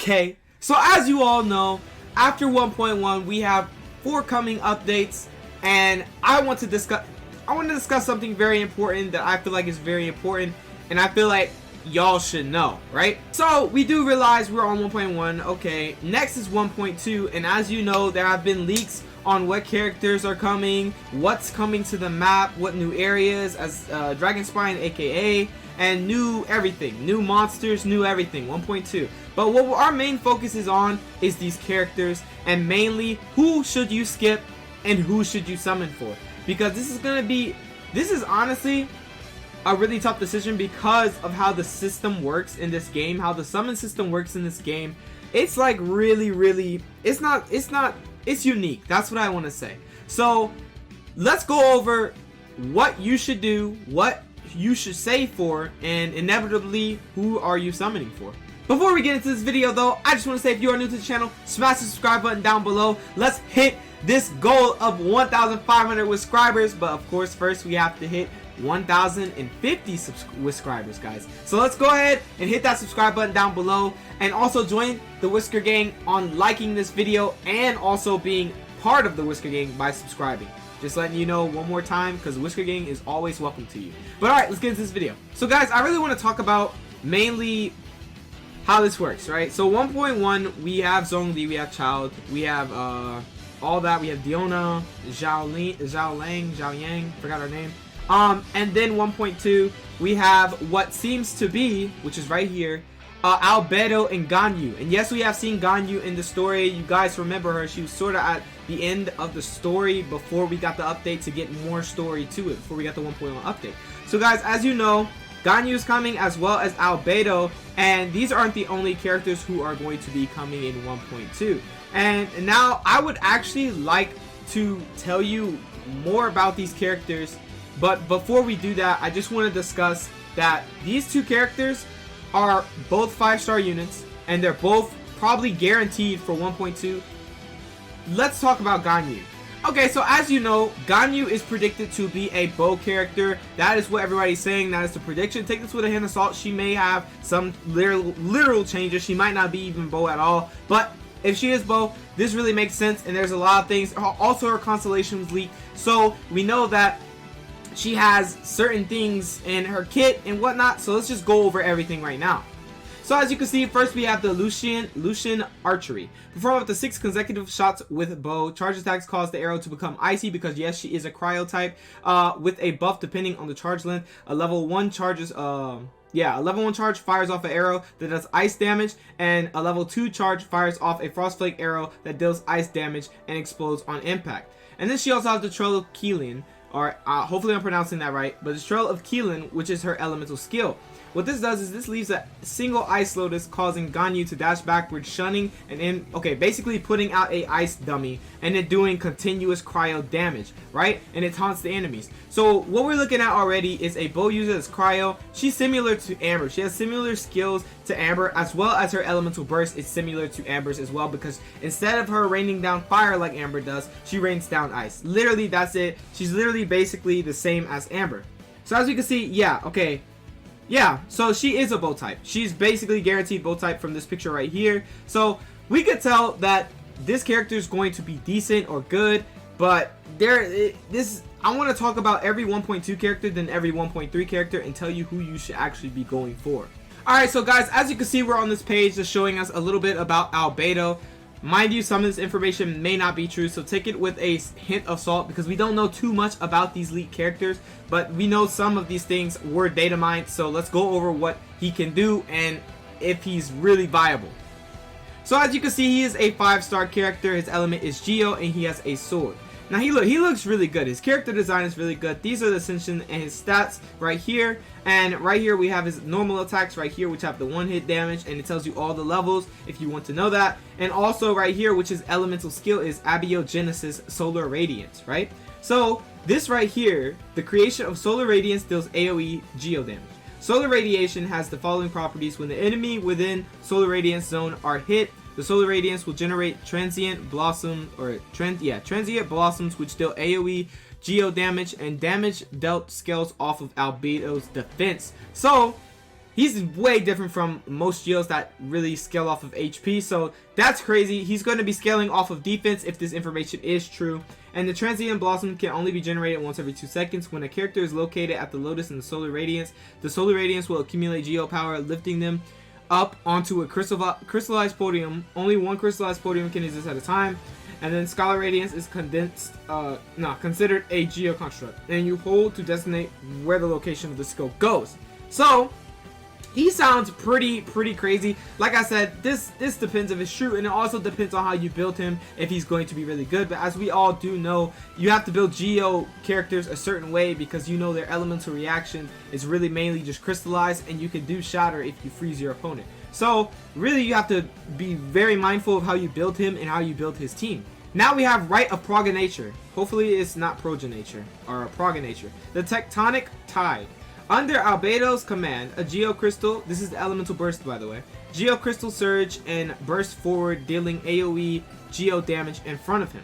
Okay, so as you all know, after 1.1 we have 4 coming updates, and I want to discuss something very important that I feel like is very important, and I feel like y'all should know, right? So we do realize we're on 1.1. Okay, next is 1.2, and as you know, there have been leaks on what characters are coming, what's coming to the map, what new areas as Dragon Spine, aka, and new everything, new monsters, new everything. 1.2. But what our main focus is on is these characters, and mainly who should you skip and who should you summon for, because this is honestly a really tough decision because of how the system works in this game, how the summon system works in this game. It's like really it's unique. That's what I want to say. So let's go over what you should do, what you should save for, and inevitably who are you summoning for. Before we get into this video though, I just want to say, if you are new to the channel, smash the subscribe button down below. Let's hit this goal of 1,500 subscribers, but of course first we have to hit 1,050 subscribers, guys. So let's go ahead and hit that subscribe button down below, and also join the Whisker Gang on liking this video and also being part of the Whisker Gang by subscribing. Just letting you know one more time, because the Whisker Gang is always welcome to you. But alright, let's get into this video. So guys, I really want to talk about mainly how this works, right? So 1.1, we have Zhongli, we have Child, we have all that, we have Diona, Zhao Yang, forgot her name. And then 1.2, we have what seems to be, which is right here, Albedo and Ganyu. And yes, we have seen Ganyu in the story. You guys remember her. She was sort of at the end of the story before we got the update to get more story to it, before we got the 1.1 update. So guys, as you know, Ganyu is coming, as well as Albedo, and these aren't the only characters who are going to be coming in 1.2. And now I would actually like to tell you more about these characters, but before we do that, I just want to discuss that these two characters are both 5-star units, and they're both probably guaranteed for 1.2. Let's talk about Ganyu. Okay, so as you know, Ganyu is predicted to be a bow character. That is what everybody's saying. That is the prediction. Take this with a hint of salt. She may have some literal changes. She might not be even bow at all. But if she is bow, this really makes sense. And there's a lot of things. Also, her constellation was leaked. So we know that she has certain things in her kit and whatnot. So let's just go over everything right now. So as you can see, first we have the Lucian archery. Perform up to 6 consecutive shots with bow. Charge attacks cause the arrow to become icy because yes, she is a cryo type. With a buff depending on the charge length. A level 1 charges a level 1 charge fires off an arrow that does ice damage, and a level 2 charge fires off a frostflake arrow that deals ice damage and explodes on impact. And then she also has the Trail of Keelan, or hopefully I'm pronouncing that right, but the Trail of Keelan, which is her elemental skill. What this does is this leaves a single ice lotus, causing Ganyu to dash backwards, shunning and basically putting out a ice dummy, and then doing continuous cryo damage, right? And it taunts the enemies. So what we're looking at already is a bow user that's cryo. She's similar to Amber. She has similar skills to Amber, as well as her elemental burst is similar to Amber's as well, because instead of her raining down fire like Amber does, she rains down ice. Literally, that's it. She's literally basically the same as Amber. So as you can see, yeah, so she is a bow type. She's basically guaranteed bow type from this picture right here. So we could tell that this character is going to be decent or good, but I want to talk about every 1.2 character, then every 1.3 character, and tell you who you should actually be going for. Alright, so guys, as you can see, we're on this page just showing us a little bit about Albedo. Mind you, some of this information may not be true, so take it with a hint of salt, because we don't know too much about these leaked characters, but we know some of these things were data mined. So let's go over what he can do and if he's really viable. So as you can see, he is a 5-star character. His element is Geo, and he has a sword. Now he looks really good. His character design is really good. These are the ascension and his stats right here. And right here we have his normal attacks right here, which have the 1-hit damage, and it tells you all the levels if you want to know that. And also right here, which is elemental skill, is Abiogenesis Solar Radiance, right? So this right here, the creation of Solar Radiance deals AoE Geo damage. Solar Radiation has the following properties. When the enemy within Solar Radiance zone are hit, the Solar Radiance will generate transient blossoms, transient blossoms, which deal AoE Geo damage, and damage dealt scales off of Albedo's defense. So He's way different from most Geos that really scale off of HP, so that's crazy. He's going to be scaling off of defense if this information is true. And the Transient Blossom can only be generated once every 2 seconds. When a character is located at the Lotus in the Solar Radiance will accumulate Geo power, lifting them up onto a crystallized podium. Only one crystallized podium can exist at a time. And then Scholar Radiance is considered a Geo construct, and you hold to designate where the location of the skill goes. So he sounds pretty crazy. Like I said, this depends if it's true, and it also depends on how you build him, if he's going to be really good. But as we all do know, you have to build Geo characters a certain way, because you know their elemental reaction is really mainly just crystallized, and you can do shatter if you freeze your opponent. So really you have to be very mindful of how you build him and how you build his team. Now we have Rite of Progeniture. Hopefully it's not Progeniture or Progeniture. The Tectonic Tide. Under Albedo's command, a Geo Crystal, this is the Elemental Burst by the way, Geo Crystal surge and burst forward, dealing AoE Geo damage in front of him.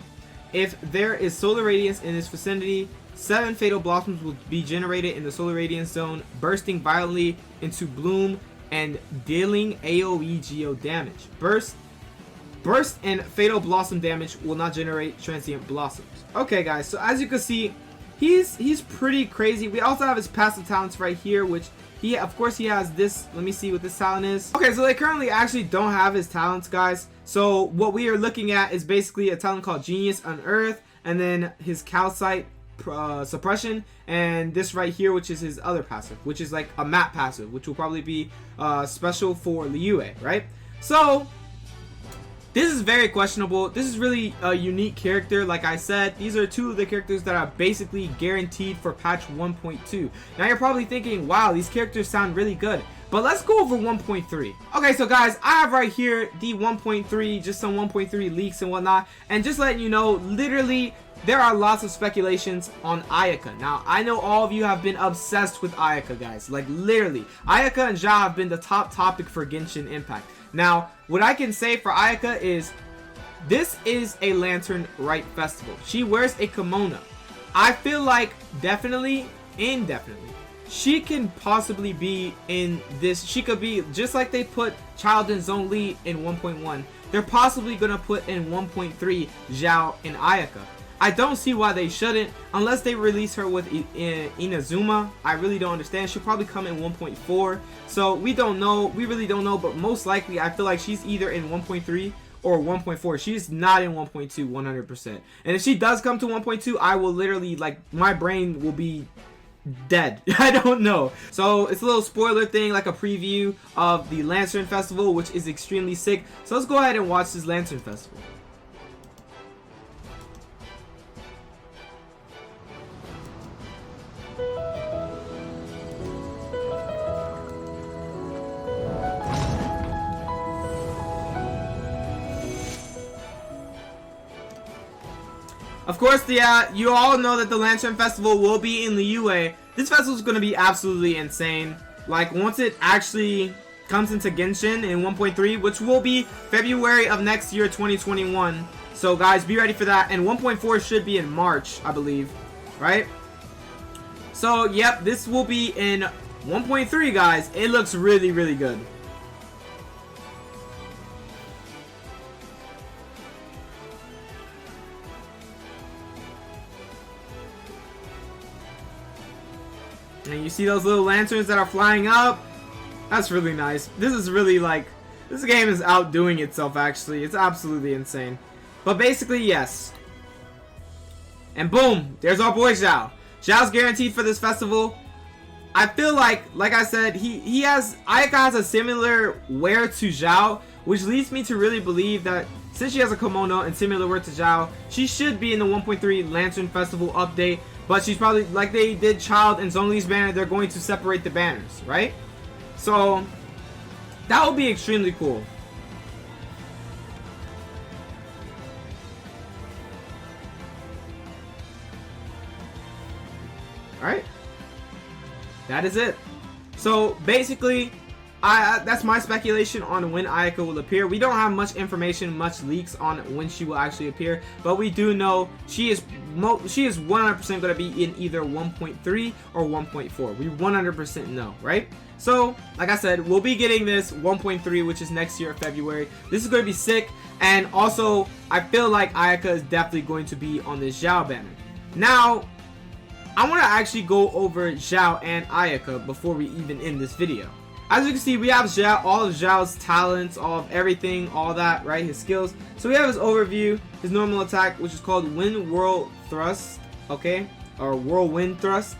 If there is Solar Radiance in his vicinity, 7 Fatal Blossoms will be generated in the Solar Radiance zone, bursting violently into bloom and dealing AoE Geo damage. Burst and Fatal Blossom damage will not generate Transient Blossoms. Okay guys, so as you can see, he's pretty crazy. We also have his passive talents right here, which of course he has this. Let me see what this talent is. Okay, so they currently actually don't have his talents, guys. So what we are looking at is basically a talent called Genius Unearth, and then his Calcite suppression, and this right here, which is his other passive, which is like a map passive, which will probably be special for Liyue, right? So this is very questionable. This is really a unique character. Like I said, these are 2 of the characters that are basically guaranteed for patch 1.2. Now you're probably thinking, wow, these characters sound really good. But let's go over 1.3. Okay, so guys, I have right here the 1.3, just some 1.3 leaks and whatnot. And just letting you know, literally, there are lots of speculations on AYAKA. Now, I know all of you have been obsessed with AYAKA, guys. Like, literally. AYAKA and XIAO have been the top topic for Genshin Impact. Now, what I can say for AYAKA is, this is a Lantern Rite Festival. She wears a kimono. I feel like, definitely, indefinitely, she can possibly be in this. She could be, just like they put Child and Zhongli in 1.1, they're possibly going to put in 1.3 XIAO and AYAKA. I don't see why they shouldn't, unless they release her with Inazuma. I really don't understand. She'll probably come in 1.4. So we don't know. We really don't know. But most likely, I feel like she's either in 1.3 or 1.4. She's not in 1.2 100%. And if she does come to 1.2, I will literally, like, my brain will be dead. I don't know. So it's a little spoiler thing, like a preview of the Lantern Festival, which is extremely sick. So let's go ahead and watch this Lantern Festival. Of course, you all know that the Lantern Festival will be in Liyue. This festival is going to be absolutely insane. Like, once it actually comes into Genshin in 1.3, which will be February of next year, 2021. So, guys, be ready for that. And 1.4 should be in March, I believe. Right? So, yep, this will be in 1.3, guys. It looks really, really good. And you see those little lanterns that are flying up? That's really nice. This is really like, this game is outdoing itself actually. It's absolutely insane. But basically, yes. And boom, there's our boy XIAO. XIAO's guaranteed for this festival. I feel like I said, AYAKA has a similar wear to XIAO, which leads me to really believe that since she has a kimono and similar wear to XIAO, she should be in the 1.3 Lantern Festival update. But she's probably, like they did Child and Zhongli's banner, they're going to separate the banners, right? So, that would be extremely cool. Alright. That is it. So, basically, that's my speculation on when Ayaka will appear. We don't have much information, much leaks on when she will actually appear, but we do know she is 100% going to be in either 1.3 or 1.4. We 100% know, right? So, like I said, we'll be getting this 1.3, which is next year, February. This is going to be sick, and also, I feel like Ayaka is definitely going to be on this XIAO banner. Now, I want to actually go over XIAO and Ayaka before we even end this video. As you can see, we have XIAO, all of XIAO's talents, all of everything, all that, right? His skills. So we have his overview, his normal attack, which is called Wind Whirl Thrust, okay? Or Whirlwind Thrust.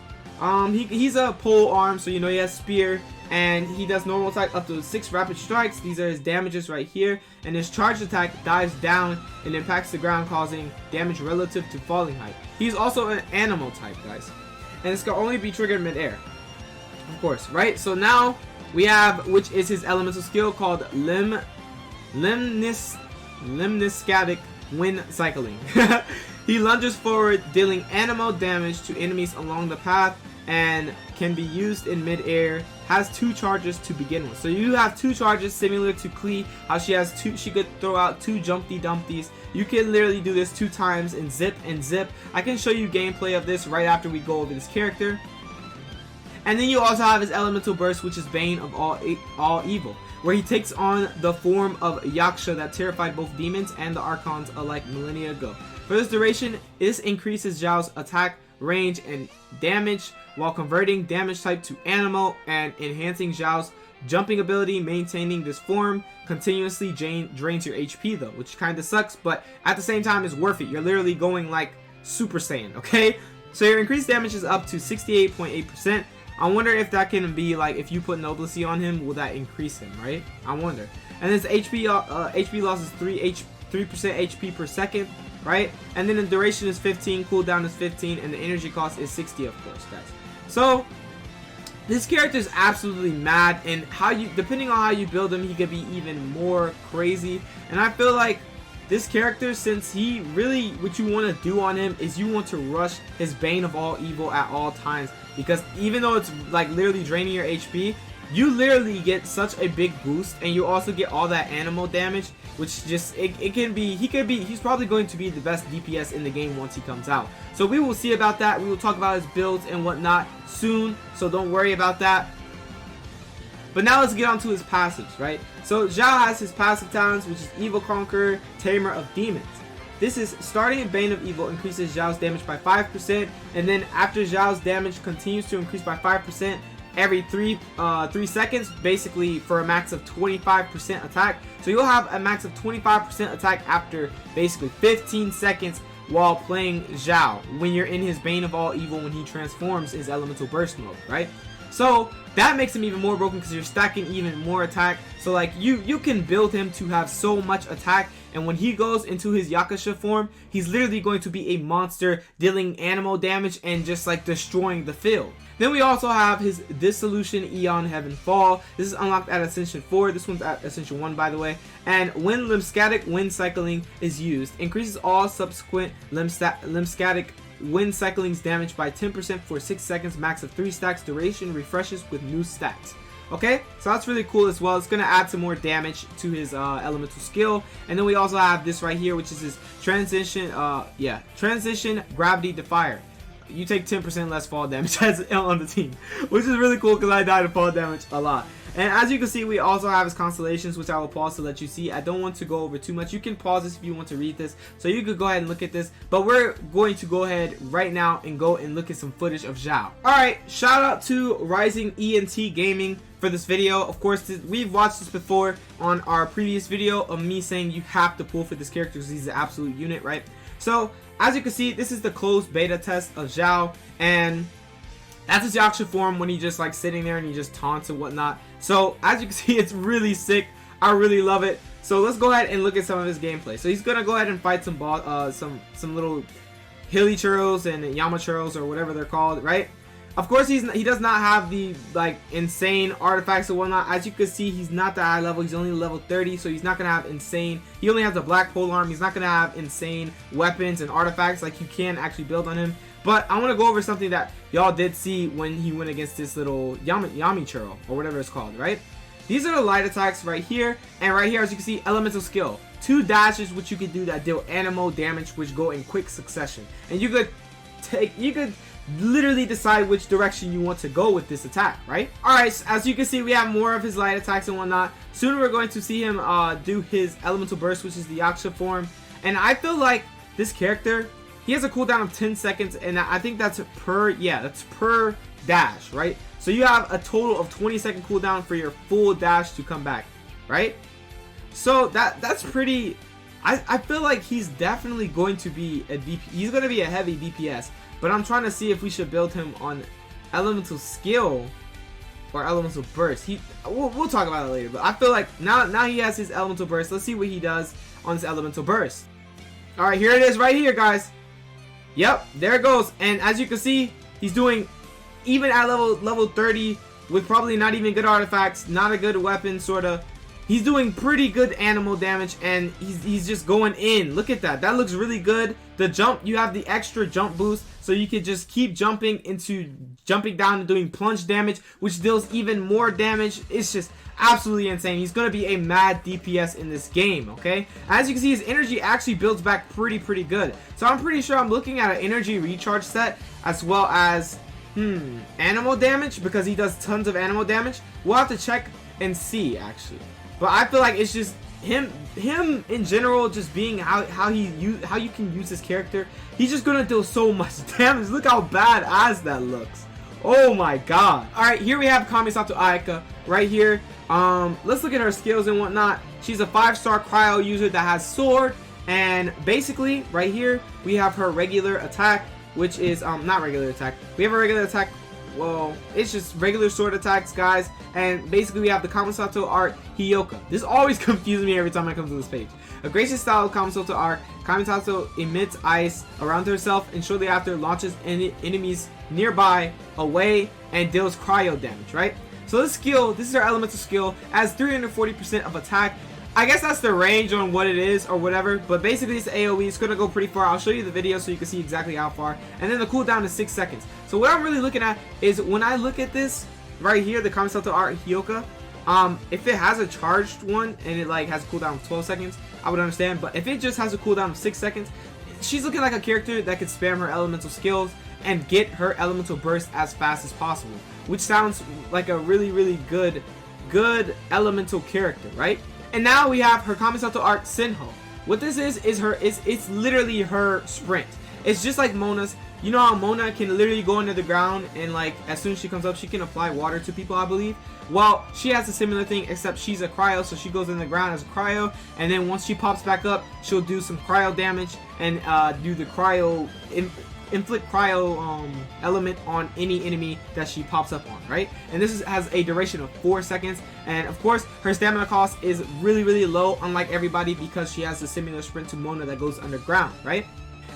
He's a pole arm, so you know he has spear, and he does normal attack up to 6 rapid strikes. These are his damages right here, and his charged attack dives down and impacts the ground, causing damage relative to falling height. He's also an animal type, guys, and this can only be triggered mid-air, of course, right? So now we have, which is his elemental skill called Limniscatic Wind Cycling. He lunges forward, dealing animal damage to enemies along the path, and can be used in mid-air. Has 2 charges to begin with. So you have 2 charges, similar to Klee, how she has 2. She could throw out 2 Jumpty Dumpties. You can literally do this 2 times and zip and zip. I can show you gameplay of this right after we go over this character. And then you also have his elemental burst, which is Bane of all evil, where he takes on the form of Yaksha that terrified both demons and the Archons alike millennia ago. For this duration, this increases XIAO's attack, range, and damage while converting damage type to animal and enhancing XIAO's jumping ability. Maintaining this form continuously drains your HP though, which kind of sucks, but at the same time is worth it. You're literally going like Super Saiyan, okay? So your increased damage is up to 68.8%. I wonder if that can be like, if you put Noblicy on him, will that increase him, right? I wonder. And this HP loss is 3% HP per second, right? And then the duration is 15, cooldown is 15, and the energy cost is 60, of course, guys. So this character is absolutely mad, and how you, depending on how you build him, he could be even more crazy. And I feel like this character, since he really, what you want to do on him is you want to rush his Bane of all evil at all times, because even though it's like literally draining your HP, you literally get such a big boost, and you also get all that animal damage, which just, it can be, he's probably going to be the best DPS in the game once he comes out. So we will see about that. We will talk about his builds and whatnot soon, so don't worry about that. But now let's get on to his passives, right? So XIAO has his passive talents, which is Evil Conqueror, Tamer of Demons. This is starting at Bane of Evil, increases XIAO's damage by 5%, and then after XIAO's damage continues to increase by 5% every 3 seconds, basically for a max of 25% attack. So you'll have a max of 25% attack after basically 15 seconds while playing XIAO, when you're in his Bane of all evil, when he transforms his elemental burst mode, right? So that makes him even more broken because you're stacking even more attack. So like you can build him to have so much attack, and when he goes into his Yakusha form, he's literally going to be a monster, dealing animal damage and just like destroying the field. Then we also have his Dissolution Eon Heaven Fall. This is unlocked at Ascension 4. This one's at Ascension 1, by the way. And when Limniscatic Wind Cycling is used, increases all subsequent Limniscatic Wind Cycling's damage by 10% for 6 seconds, max of 3 stacks. Duration refreshes with new stats. Okay, so that's really cool as well. It's going to add some more damage to his elemental skill. And then we also have this right here, which is his Transition Gravity Defier. You take 10% less fall damage as on the team, which is really cool because I died to fall damage a lot. And as you can see, we also have his constellations, which I will pause to let you see. I don't want to go over too much. You can pause this if you want to read this, so you could go ahead and look at this. But we're going to go ahead right now and go and look at some footage of XIAO. Alright, shout out to Rising ENT Gaming for this video. Of course, we've watched this before on our previous video of me saying you have to pull for this character because he's an absolute unit, right? So as you can see, this is the closed beta test of XIAO, and that's his Yaksha form when he just like sitting there and he just taunts and whatnot. So as you can see, it's really sick. I really love it. So let's go ahead and look at some of his gameplay. So he's gonna go ahead and fight some little hilly churros and yama churros or whatever they're called, right? Of course, he does not have the like insane artifacts or whatnot. As you can see, he's not that high level. He's only level 30, so he's not gonna have insane. He only has the black pole arm. He's not gonna have insane weapons and artifacts like you can actually build on him. But I want to go over something that y'all did see when he went against this little Yami churro or whatever it's called, right? These are the light attacks right here, and right here, as you can see, elemental skill. 2 dashes which you could do that deal animal damage, which go in quick succession. And you could literally decide which direction you want to go with this attack, right? Alright, so as you can see, we have more of his light attacks and whatnot. Soon we're going to see him do his elemental burst, which is the Yaksha form. And I feel like this character, he has a cooldown of 10 seconds, and I think that's per dash, right? So you have a total of 20-second cooldown for your full dash to come back, right? So that's pretty. I feel like he's definitely going to be a DP. He's going to be a heavy DPS, but I'm trying to see if we should build him on elemental skill or elemental burst. We'll talk about it later, but I feel like now he has his elemental burst. Let's see what he does on his elemental burst. All right, here it is right here, guys. Yep, there it goes. And as you can see, he's doing, even at level 30 with probably not even good artifacts, not a good weapon, sorta. He's doing pretty good animal damage, and he's just going in. Look at that. That looks really good. The jump, you have the extra jump boost, so you can just keep jumping down and doing plunge damage, which deals even more damage. It's just absolutely insane. He's going to be a mad DPS in this game, okay? As you can see, his energy actually builds back pretty good. So I'm pretty sure I'm looking at an energy recharge set as well as animal damage, because he does tons of animal damage. We'll have to check and see, actually. But I feel like it's just him in general, just being how you can use this character. He's just gonna deal so much damage. Look how badass that looks. Oh my god. Alright, here we have Kamisato Ayaka right here. Let's look at her skills and whatnot. She's a 5-star cryo user that has sword, and basically right here we have her regular attack, which is not regular attack. We have a regular attack. Well, it's just regular sword attacks, guys. And basically we have the Kamisato art Hyoka. This always confuses me every time I come to this page. A gracious style of Kamisato art, Kamisato emits ice around herself and shortly after launches enemies nearby away and deals cryo damage, right? So this skill, this is her elemental skill, adds 340% of attack. I guess that's the range on what it is or whatever, but basically it's AoE. It's gonna go pretty far. I'll show you the video so you can see exactly how far. And then the cooldown is 6 seconds. So what I'm really looking at is when I look at this right here, the Kamisato art Hyoka, if it has a charged one and it like has a cooldown of 12 seconds, I would understand. But if it just has a cooldown of 6 seconds, she's looking like a character that could spam her elemental skills and get her elemental burst as fast as possible, which sounds like a really good elemental character, right? And now we have her Kamisato art Senho. What this is it's literally her sprint. It's just like Mona's. You know how Mona can literally go under the ground and like as soon as she comes up she can apply water to people, I believe. Well, she has a similar thing, except she's a cryo, so she goes in the ground as a cryo, and then once she pops back up, she'll do some cryo damage and do the cryo inflict cryo element on any enemy that she pops up on, right? And this has a duration of 4 seconds, and of course her stamina cost is really low, unlike everybody, because she has a similar sprint to Mona that goes underground, right?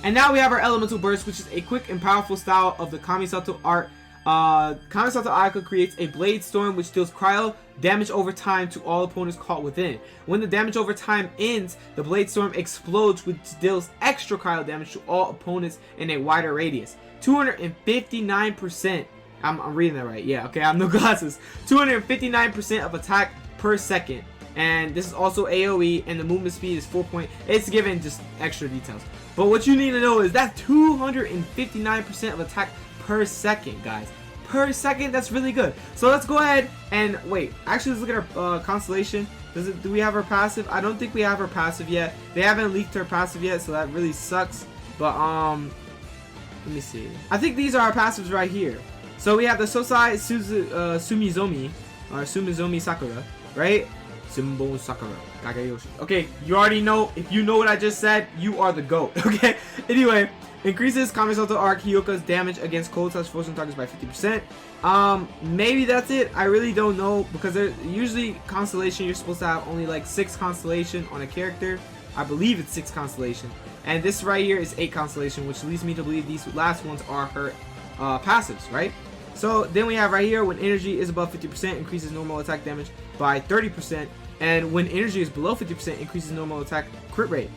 And now we have our elemental burst, which is a quick and powerful style of the Kamisato art. Kamisato Ayaka creates a blade storm which deals cryo damage over time to all opponents caught within. When the damage over time ends, the blade storm explodes, which deals extra cryo damage to all opponents in a wider radius. 259%. I'm reading that right. Yeah, okay, I have no glasses. 259% of attack per second. And this is also AoE, and the movement speed is 4 point. It's given just extra details. But what you need to know is that 259% of attack per second, guys. Per second, that's really good. So let's go ahead and wait. Actually, let's look at our constellation. Do we have her passive? I don't think we have her passive yet. They haven't leaked her passive yet, so that really sucks. But let me see. I think these are our passives right here. So we have the Sosai Sumizomi, or Sumizomi Sakura, right? Simbo Sakura Kagayoshi. Okay, you already know. If you know what I just said, you are the GOAT. Okay. Anyway, increases Kamisato art Hyoka's damage against cold touch frozen targets by 50%. Maybe that's it. I really don't know, because usually constellation you're supposed to have only like 6 constellation on a character. I believe it's 6 constellation, and this right here is 8 constellation, which leads me to believe these last ones are her passives, right? So then we have right here, when energy is above 50%, increases normal attack damage by 30%, and when energy is below 50%, increases normal attack crit rate.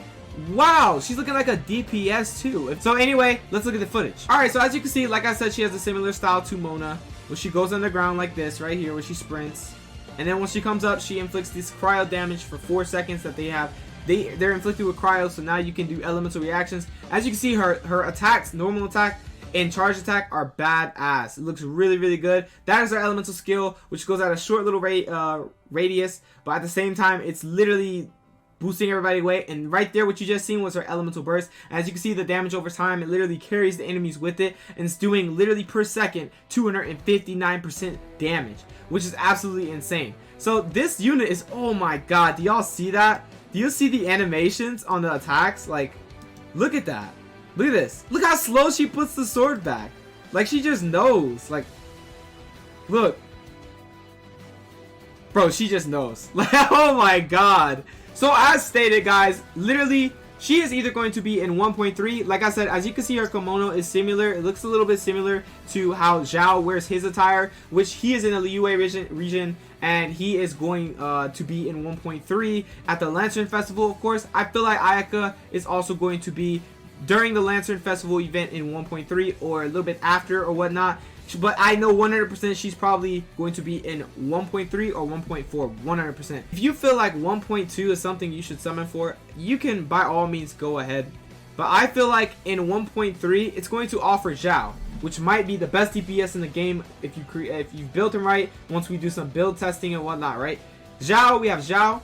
Wow, she's looking like a DPS too. So anyway, let's look at the footage. Alright, so as you can see, like I said, she has a similar style to Mona, where she goes underground like this right here, where she sprints. and then once she comes up, she inflicts this cryo damage for 4 seconds that they're inflicted with cryo, so now you can do elemental reactions. As you can see, her attacks, normal attack and charge attack, are badass. It looks really, really good. That is her elemental skill, which goes at a short little radius, but at the same time, it's literally boosting everybody away. And right there, what you just seen was her elemental burst. As you can see, the damage over time, it literally carries the enemies with it, and it's doing literally per second 259% damage, which is absolutely insane. So this unit is, oh my god, do y'all see that? Do you see the animations on the attacks? Like, look at that. Look at this. Look how slow she puts the sword back. Like, she just knows. Like, look. Bro, she just knows. Like, oh my god. So, as stated, guys, literally, she is either going to be in 1.3. Like I said, as you can see, her kimono is similar. It looks a little bit similar to how XIAO wears his attire, which he is in the Liyue region, and he is going to be in 1.3 at the Lantern Festival, of course. I feel like Ayaka is also going to be during the Lantern Festival event in 1.3 or a little bit after or whatnot. But I know 100% she's probably going to be in 1.3 or 1.4, 100%. If you feel like 1.2 is something you should summon for, you can by all means go ahead. But I feel like in 1.3, it's going to offer XIAO, which might be the best DPS in the game if you built him right, once we do some build testing and whatnot, right? XIAO, we have XIAO.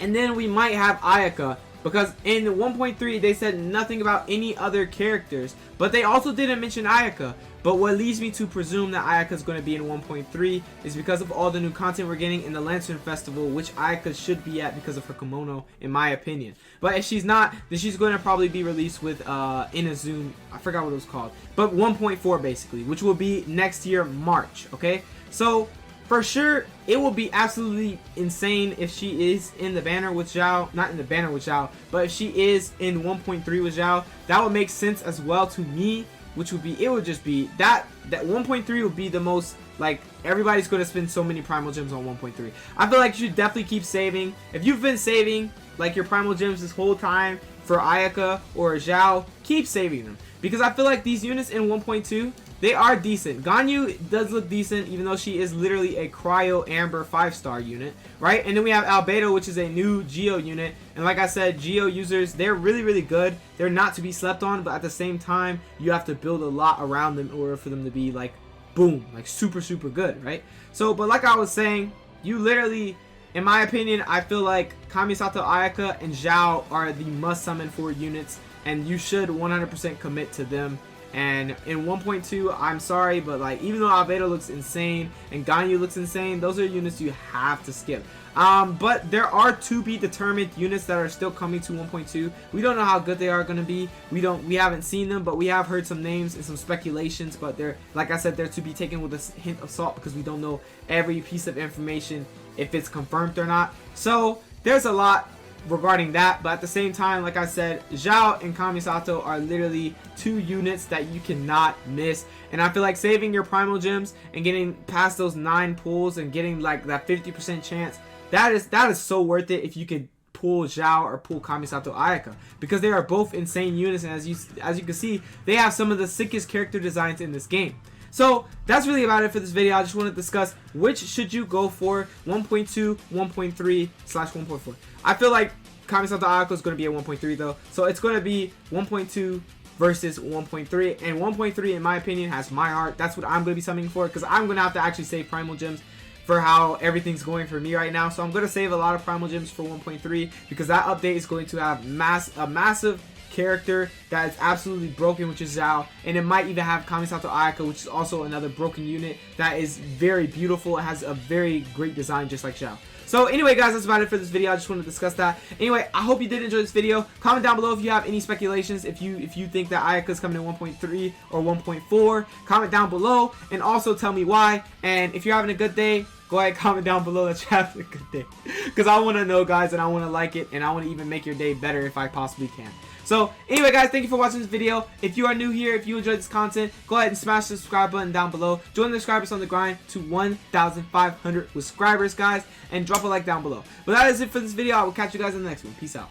And then we might have Ayaka, because in 1.3 they said nothing about any other characters, but they also didn't mention Ayaka. But what leads me to presume that Ayaka is going to be in 1.3 is because of all the new content we're getting in the Lantern Festival, which Ayaka should be at because of her kimono, in my opinion. But if she's not, then she's going to probably be released with Inazune, I forgot what it was called, but 1.4 basically, which will be next year, March, okay? So for sure, it will be absolutely insane if she is in the banner with XIAO. Not in the banner with XIAO, but if she is in 1.3 with XIAO, that would make sense as well to me. Which would be, it would just be, that 1.3 would be the most, like, everybody's going to spend so many Primal Gems on 1.3. I feel like you should definitely keep saving. If you've been saving, like, your Primal Gems this whole time for Ayaka or XIAO, keep saving them. Because I feel like these units in 1.2, they are decent. Ganyu does look decent, even though she is literally a Cryo Amber 5-star unit, right? And then we have Albedo, which is a new Geo unit. And like I said, Geo users, they're really, really good. They're not to be slept on, but at the same time, you have to build a lot around them in order for them to be like, boom, like super, super good, right? So, but like I was saying, you literally, in my opinion, I feel like Kamisato Ayaka and XIAO are the must summon for units, and you should 100% commit to them. And in 1.2, I'm sorry, but like, even though Albedo looks insane and Ganyu looks insane, those are units you have to skip. But there are to be determined units that are still coming to 1.2. We don't know how good they are going to be. We haven't seen them, but we have heard some names and some speculations. But they're, like I said, they're to be taken with a hint of salt because we don't know every piece of information if it's confirmed or not. So there's a lot regarding that, but at the same time, like I said, XIAO and Kamisato are literally two units that you cannot miss. And I feel like saving your Primal Gems and getting past those 9 pulls and getting like that 50% chance, that is so worth it if you could pull XIAO or pull Kamisato Ayaka, because they are both insane units, and as you can see, they have some of the sickest character designs in this game. So that's really about it for this video. I just want to discuss which should you go for, 1.2, 1.3 / 1.4. I feel like Kamisato Ayaka is going to be at 1.3 though, so it's going to be 1.2 versus 1.3, and 1.3 in my opinion has my heart. That's what I'm going to be summoning for, because I'm going to have to actually save Primal Gems for how everything's going for me right now. So I'm going to save a lot of Primal Gems for 1.3 because that update is going to have a massive character that is absolutely broken, which is XIAO, and it might even have Kamisato Ayaka, which is also another broken unit that is very beautiful. It has a very great design just like XIAO. So anyway, guys, that's about it for this video. I just wanted to discuss that. Anyway, I hope you did enjoy this video. Comment down below if you have any speculations, if you think that Ayaka is coming in 1.3 or 1.4. Comment down below, and also tell me why. And if you're having a good day, go ahead, comment down below that you're having a good day, because I want to know, guys, and I want to like it, and I want to even make your day better if I possibly can. So anyway, guys, thank you for watching this video. If you are new here, if you enjoyed this content, go ahead and smash the subscribe button down below. Join the subscribers on the grind to 1,500 subscribers, guys, and drop a like down below. But that is it for this video. I will catch you guys in the next one. Peace out.